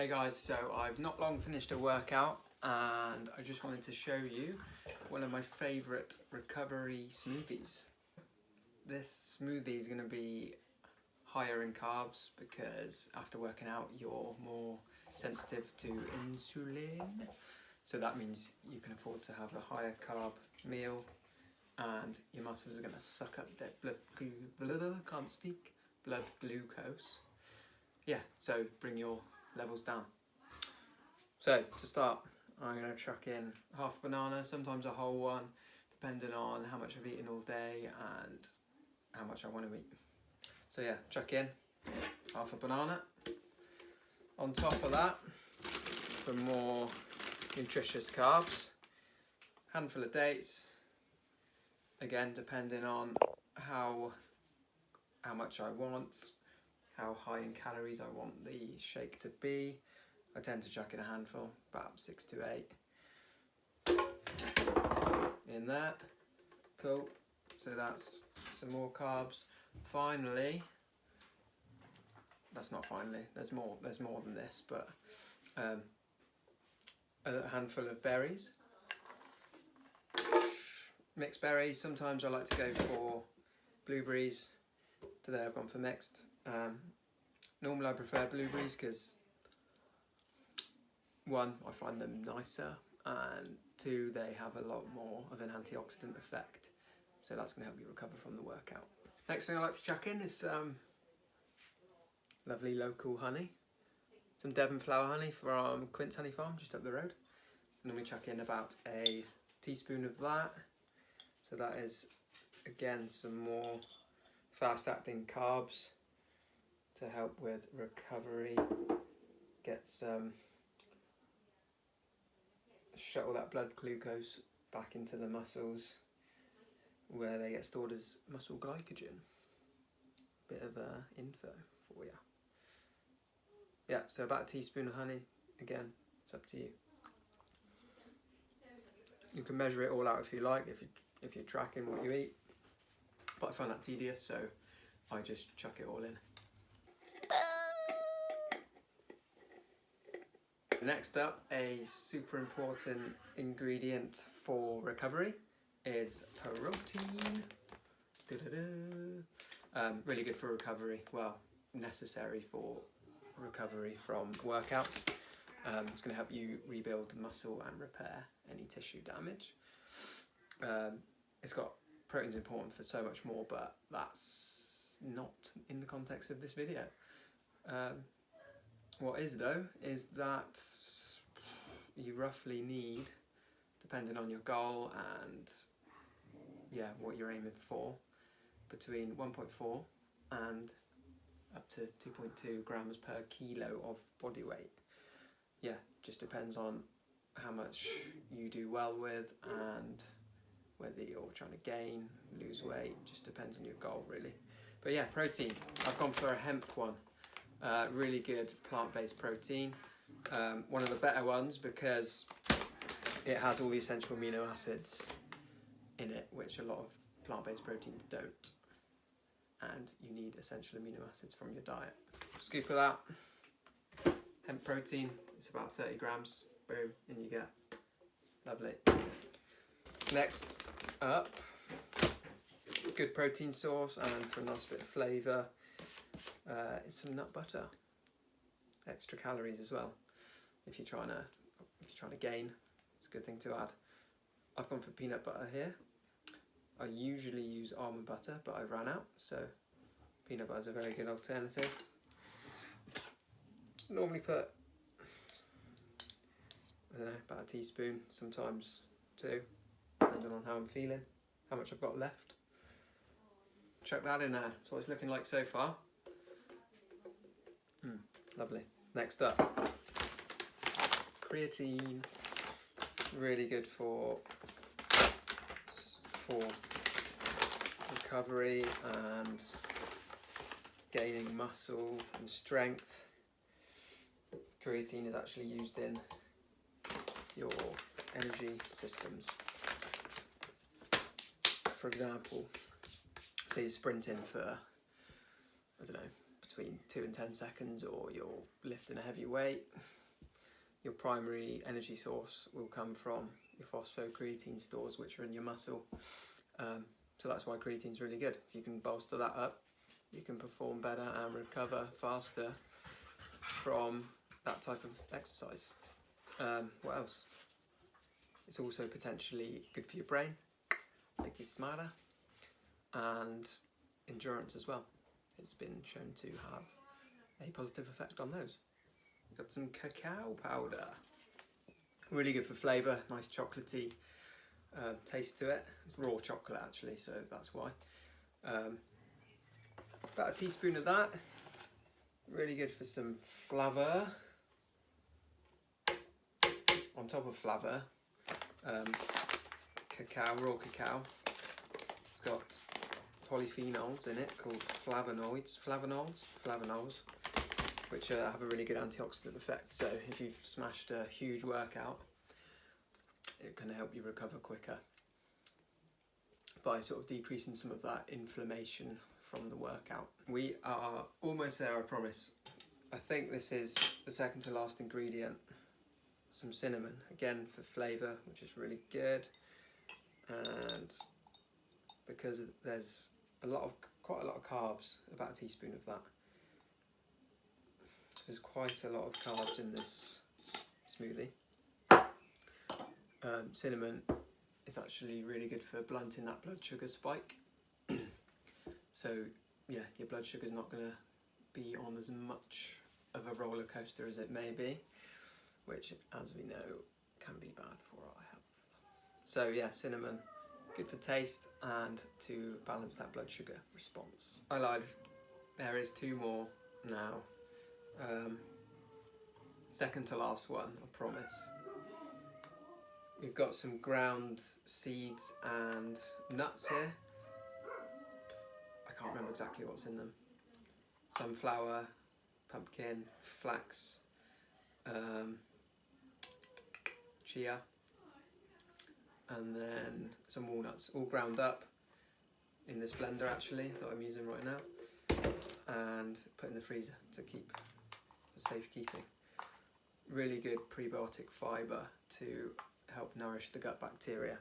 Hey guys, so I've not long finished a workout and I just wanted to show you one of my favourite recovery smoothies. This smoothie is going to be higher in carbs because after working out you're more sensitive to insulin. So that means you can afford to have a higher carb meal and your muscles are going to suck up their blood glucose. Yeah, so bring your levels down. So to start, I'm going to chuck in half a banana, sometimes a whole one, depending on how much I've eaten all day and how much I want to eat. So yeah, chuck in half a banana. On top of that, for more nutritious carbs, handful of dates, again depending on how much I want, how high in calories I want the shake to be. I tend to chuck in a handful, about 6 to 8 in there. Cool, so that's some more carbs. Finally, that's not finally, there's more than this, but a handful of berries. Mixed berries, sometimes I like to go for blueberries. Today I've gone for mixed. Normally I prefer blueberries because 1, I find them nicer, and 2, they have a lot more of an antioxidant effect, so that's going to help you recover from the workout. Next thing I like to chuck in is lovely local honey, some Devon flower honey from Quint's Honey Farm just up the road, and then we chuck in about a teaspoon of that, so that is again some more fast acting carbs to help with recovery, get some, shuttle that blood glucose back into the muscles where they get stored as muscle glycogen. Bit of info for you. Yeah, so about a teaspoon of honey, again, it's up to you. You can measure it all out if you like, if you're tracking what you eat, but I find that tedious, so I just chuck it all in. Next up, a super important ingredient for recovery is protein. Really good for recovery, well, necessary for recovery from workouts. It's going to help you rebuild muscle and repair any tissue damage. It's got protein's important for so much more, but that's not in the context of this video. What is though, is that you roughly need, depending on your goal and yeah, what you're aiming for, between 1.4 and up to 2.2 grams per kilo of body weight. Yeah, just depends on how much you do well with and whether you're trying to gain, lose weight, just depends on your goal really. But yeah, protein, I've gone for a hemp one. Really good plant-based protein, one of the better ones because it has all the essential amino acids in it, which a lot of plant-based proteins don't, and you need essential amino acids from your diet. Scoop of that, hemp protein, it's about 30 grams, boom, in you get. Lovely. Next up, good protein source and for a nice bit of flavour, is some nut butter. Extra calories as well. If you're trying to gain, it's a good thing to add. I've gone for peanut butter here. I usually use almond butter, but I ran out, so peanut butter is a very good alternative. Normally put, I don't know, about a teaspoon, sometimes 2, depending on how I'm feeling, how much I've got left. Chuck that in there. That's what it's looking like so far. Lovely. Next up, creatine. Really good for recovery and gaining muscle and strength. Creatine is actually used in your energy systems. For example, say you're sprinting for, I don't know, between 2 and 10 seconds, or you're lifting a heavy weight. Your primary energy source will come from your phosphocreatine stores, which are in your muscle. So that's why creatine is really good. If you can bolster that up, you can perform better and recover faster from that type of exercise. What else? It's also potentially good for your brain, make you smarter, and endurance as well. It's been shown to have a positive effect on those. Got some cacao powder. Really good for flavour, nice chocolatey taste to it. It's raw chocolate actually, so that's why. About a teaspoon of that. Really good for some flavour. On top of flavour, cacao, raw cacao. It's got polyphenols in it called flavonols, which have a really good antioxidant effect. So if you've smashed a huge workout, it can help you recover quicker by sort of decreasing some of that inflammation from the workout. We are almost there, I promise. I think this is the second to last ingredient. Some cinnamon, again for flavour, which is really good. And because there's quite a lot of carbs, about a teaspoon of that. There's quite a lot of carbs in this smoothie. Cinnamon is actually really good for blunting that blood sugar spike. So yeah, your blood sugar is not going to be on as much of a roller coaster as it may be, which, as we know, can be bad for our health. So yeah, cinnamon, good for taste and to balance that blood sugar response. I lied, there is 2 more now. Second to last one, I promise. We've got some ground seeds and nuts here. I can't remember exactly what's in them. Sunflower, pumpkin, flax, chia, and then some walnuts, all ground up in this blender actually that I'm using right now, and put in the freezer to keep for safekeeping. Really good prebiotic fibre to help nourish the gut bacteria.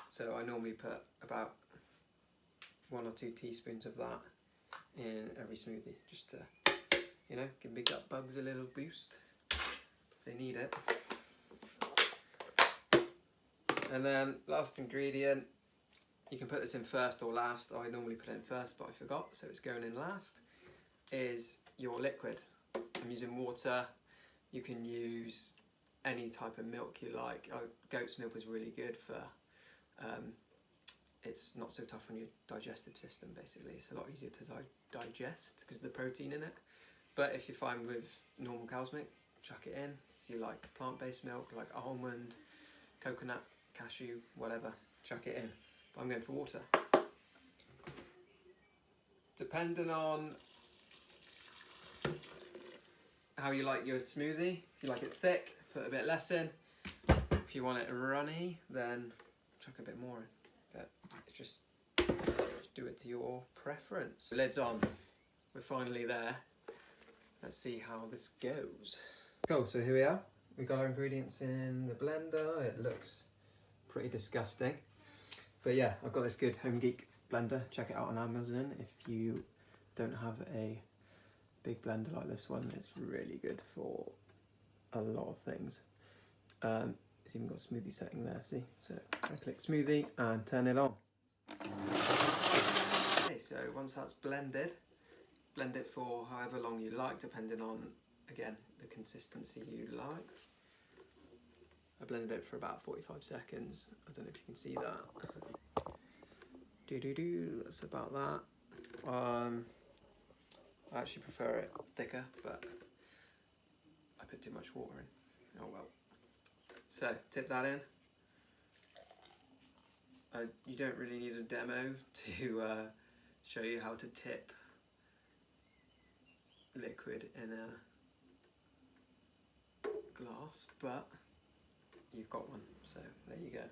So I normally put about 1 or 2 teaspoons of that in every smoothie, just to, you know, give my gut bugs a little boost if they need it. And then last ingredient, you can put this in first or last. I normally put it in first, but I forgot, so it's going in last, is your liquid. I'm using water. You can use any type of milk you like. Goat's milk is really good for, it's not so tough on your digestive system basically. It's a lot easier to digest because of the protein in it. But if you're fine with normal cow's milk, chuck it in. If you like plant-based milk, like almond, coconut, cashew, whatever, chuck it in. But I'm going for water. Depending on how you like your smoothie, if you like it thick, put a bit less in. If you want it runny, then chuck a bit more in. But it's just do it to your preference. The lid's on. We're finally there. Let's see how this goes. Cool, so here we are. We've got our ingredients in the blender. It looks pretty disgusting. But yeah, I've got this good Home Geek blender. Check it out on Amazon if you don't have a big blender like this one. It's really good for a lot of things. It's even got a smoothie setting there, see? So I click smoothie and turn it on. Okay, so once that's blended, blend it for however long you like, depending on, again, the consistency you like. I blended it for about 45 seconds. I don't know if you can see that. That's about that. I actually prefer it thicker, but I put too much water in. Oh well. So, tip that in. You don't really need a demo to show you how to tip liquid in a glass, but you've got one, so there you go.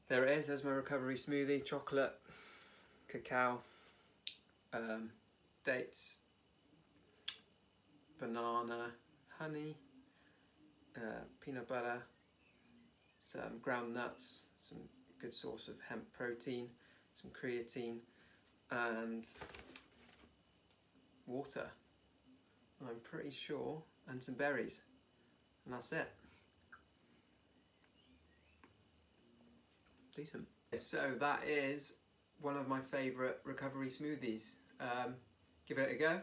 There it is, there's my recovery smoothie. Chocolate, cacao, dates, banana honey, peanut butter, some ground nuts, some good source of hemp protein, some creatine, and water, I'm pretty sure, and some berries, and that's it. Decent. So that is one of my favourite recovery smoothies. Give it a go,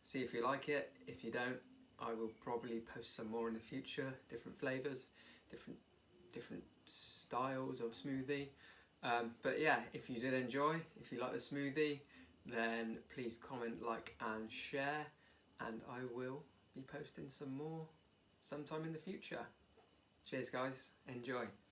see if you like it. If you don't, I will probably post some more in the future, different flavours, different styles of smoothie. But yeah, if you did enjoy, if you like the smoothie, then please comment, like and share, and I will be posting some more sometime in the future. Cheers guys, enjoy.